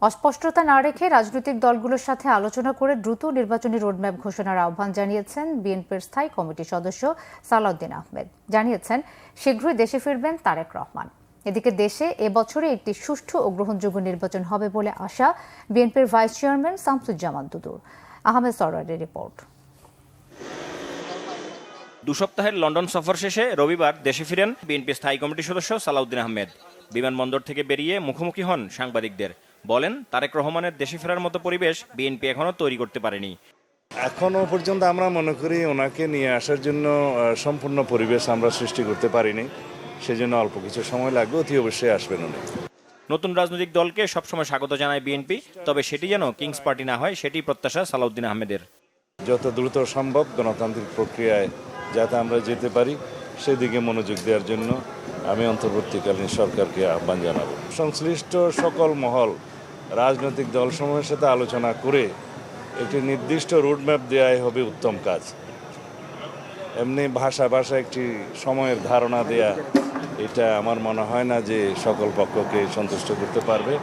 অস্পষ্টতা না রেখে রাজনৈতিক দলগুলোর সাথে আলোচনা করে দ্রুত নির্বাচনী রোডম্যাপ ঘোষণার আহ্বান জানিয়েছেন বিএনপির স্থায়ী কমিটির সদস্য সালাউদ্দিন আহমেদ। জানিয়েছেন শীঘ্রই দেশে ফিরবেন তারেক রহমান। এদিকে দেশে এবছরে একটি সুষ্ঠু ও গ্রহণযোগ্য নির্বাচন হবে বলে আশা বিএনপির ভাইস চেয়ারম্যান শামসুজ্জামান দুদুর। আহমেদ সরওয়ারের রিপোর্ট। 2 সপ্তাহের লন্ডন সফর শেষে রবিবার দেশে ফিরেন বিএনপি স্থায়ী কমিটির সদস্য সালাউদ্দিন আহমেদ। বিমানবন্দর থেকে বেরিয়ে মুখোমুখি হন সাংবাদিকদের। বলেন, তারেক রহমানের দেশে ফেরার মতো পরিবেশ বিএনপি এখনো তৈরি করতে পারেনি। এখনো পর্যন্ত আমরা মনে করি ওনাকে নিয়ে আসার জন্য সম্পূর্ণ পরিবেশ আমরা সৃষ্টি করতে পারিনি। সেজন্য অল্প কিছু সময় লাগবে, অতি অবশ্যই আসবেন উনি। নতুন রাজনৈতিক দলকে সবসময় স্বাগত জানায় বিএনপি, তবে সেটি যেন কিংস পার্টি না হয় সেটি প্রত্যাশা সালাউদ্দিন আহমেদের। যত দ্রুত সম্ভব গণতান্ত্রিক প্রক্রিয়ায় যাতে আমরা যেতে পারি সেদিকে মনোযোগ দেওয়ার জন্য আমি অন্তর্বর্তীকালীন সরকারকে আহ্বান জানাবো। সংশ্লিষ্ট সকল মহল রাজনৈতিক দলসমূহের সাথে আলোচনা করে একটি নির্দিষ্ট রোডম্যাপ দেওয়াই হবে উত্তম কাজ। এমনি ভাষা একটি সময়ের ধারণা দেয়া, এটা আমার মনে হয় না যে সকল পক্ষকে সন্তুষ্ট করতে পারবে।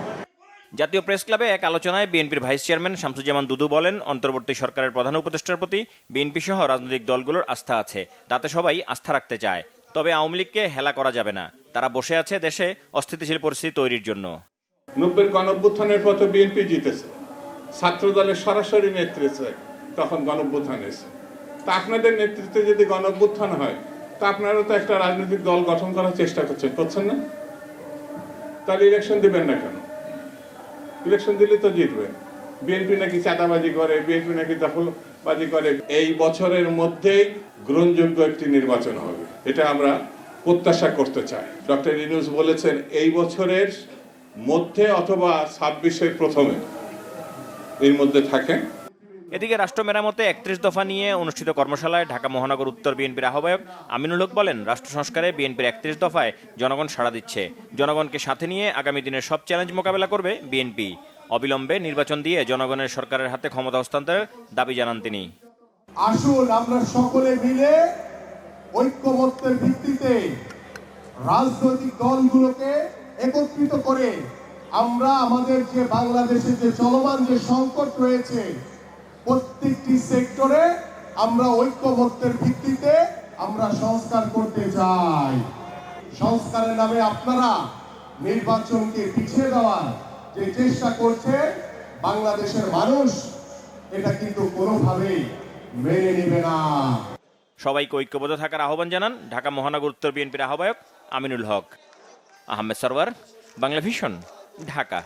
জাতীয় প্রেস ক্লাবে এক আলোচনায় বিএনপির ভাইস চেয়ারম্যান শামসুজ্জামান দুদু বলেন, অন্তর্বর্তী সরকারের প্রধান উপদেষ্টার প্রতি বিএনপি সহ রাজনৈতিক দলগুলোর আস্থা আছে, তাতে সবাই আস্থা রাখতে চায়। তবে আওয়ামী লীগকে হেলা করা যাবে না। তারা বসে আছে দেশে অস্থিতিশীল পরিস্থিতি তৈরির জন্য। 90-এর গণঅভ্যুত্থানের পর বিএনপি জিতেছে, ছাত্র দলের সরাসরি নেতৃত্বে তখন গণঅভ্যুত্থান এসেছে। তা আপনাদের নেতৃত্বে যদি গণঅভ্যুত্থান হয় তা আপনারা তো একটা রাজনৈতিক দল গঠন করার চেষ্টা করছেন না? তাহলে ইলেকশন দিবেন না কেন? ইলেকশন দিলে তো জিতবে। বিএনপি নাকি চাঁদাবাজি করে, বিএনপি নাকি দখলবাজি করে। এই বছরের মধ্যেই গ্রহণযোগ্য একটি নির্বাচন হবে, এটা আমরা প্রত্যাশা করতে চাই। ডক্টর ইউনূস বলেছেন এই বছরের মধ্যে অথবা 26-এর প্রথমে এর মধ্যে থাকেন। এদিকে রাষ্ট্র মেরামতে 31 দফা নিয়ে অনুষ্ঠিত কর্মশালায় ঢাকা মহানগর উত্তর বিএনপির আহ্বায়ক আমিনুল হক বলেন, রাষ্ট্র সংস্কারে বিএনপির 31 দফায় জনগণ সাড়া দিচ্ছে। জনগণকে সাথে নিয়ে আগামী দিনের সব চ্যালেঞ্জ মোকাবেলা করবে বিএনপি। অবিলম্বে নির্বাচন দিয়ে জনগণের সরকারের হাতে ক্ষমতা হস্তান্তরের দাবি জানান তিনি। আসুন আমরা সকলে মিলে ঐক্যমত্যের ভিত্তিতে রাজনৈতিক দলগুলোকে একত্রিত করে আমরা আমাদের যে বাংলাদেশের যে চলমান যে সংকট রয়েছে প্রত্যেকটি সেক্টরে আমরা ঐক্যমত্যের ভিত্তিতে আমরা সংস্কার করতে চাই। সংস্কারের নামে আপনারা নির্বাচনকে পিছিয়ে দেওয়ার যে চেষ্টা করছে বাংলাদেশের মানুষ এটা কিন্তু কোনোভাবেই মেনে নেবে না। সবাইকে ঐক্যবদ্ধ থাকার আহ্বান জানান ঢাকা মহানগর উত্তর বিএনপির আহ্বায়ক আমিনুল হক। আহমেদ সরওয়ার, বাংলা ভিশন, ঢাকা।